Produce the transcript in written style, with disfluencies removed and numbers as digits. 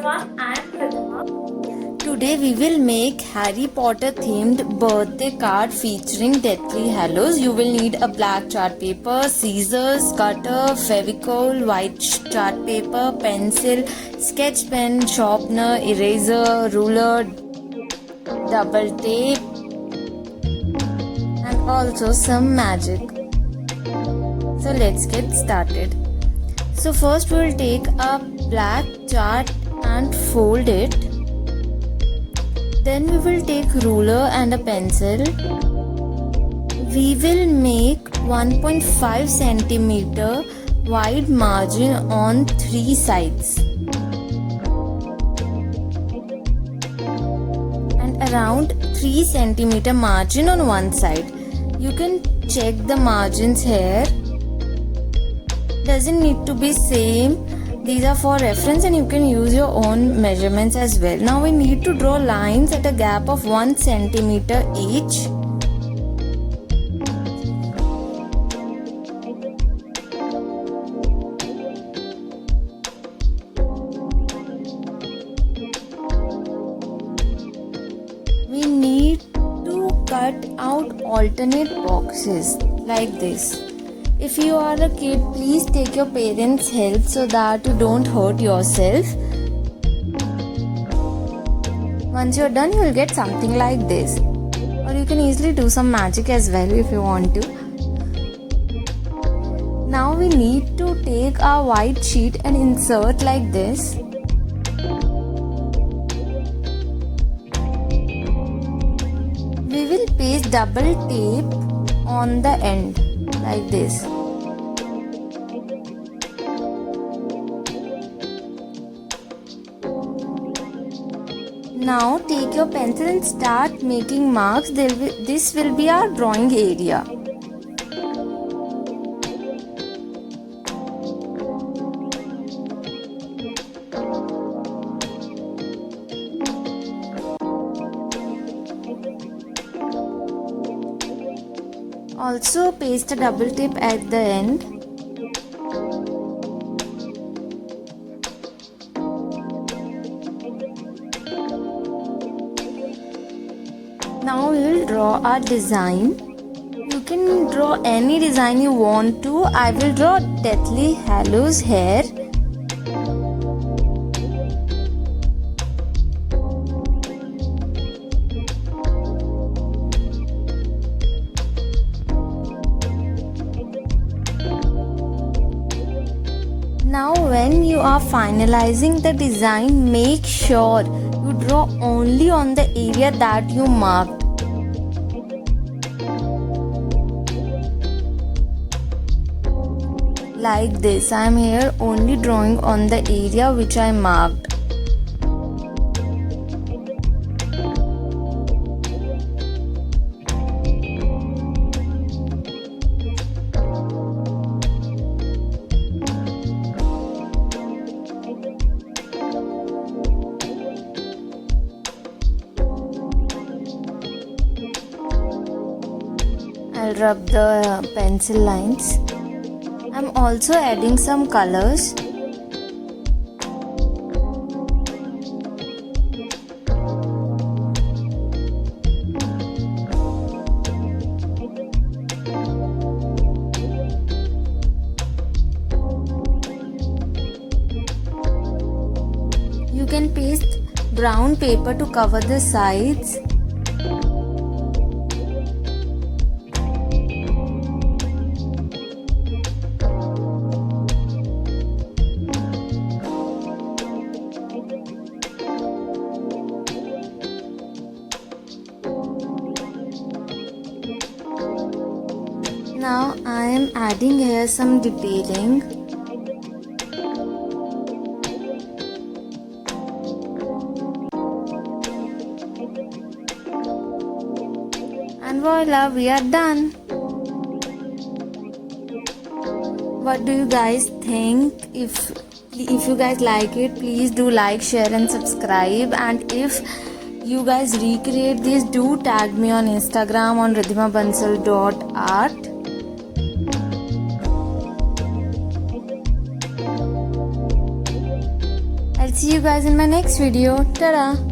everyone, I am Ridhima. Today we will make Harry Potter themed birthday card featuring Deathly Hallows. You will need a black chart paper, scissors, cutter, fevicol, white chart paper, pencil, sketch pen, sharpener, eraser, ruler, double tape and also some magic. So let's get started. So first we will take a black chart and fold it. Then we will take ruler and a pencil. We will make 1.5 centimeter wide margin on 3 sides and around 3 centimeter margin on one side. You can check the margins here. Doesn't need to be same. These are for reference and you can use your own measurements as well. Now we need to draw lines at a gap of 1 centimeter each. We need to cut out alternate boxes like this. If you are a kid, please take your parents' help so that you don't hurt yourself. Once you're done, you will get something like this. Or you can easily do some magic as well if you want to. Now we need to take our white sheet and insert like this. We will paste double tape on the end. Like this. Now take your pencil and start making marks. This will be our drawing area. Also paste a double tape at the end. Now we will draw our design. You can draw any design you want to. I will draw Deathly Hallows here. Now when you are finalizing the design, make sure you draw only on the area that you marked. Like this, I am here only drawing on the area which I marked. I'll rub the pencil lines. I'm also adding some colors. You can paste brown paper to cover the sides. Now I am adding here some detailing. And voila, we are done. What do you guys think? If you guys like it, please do like, share and subscribe. And if you guys recreate this, do tag me on Instagram on ridhimabansal.art. I'll see you guys in my next video. Ta-da!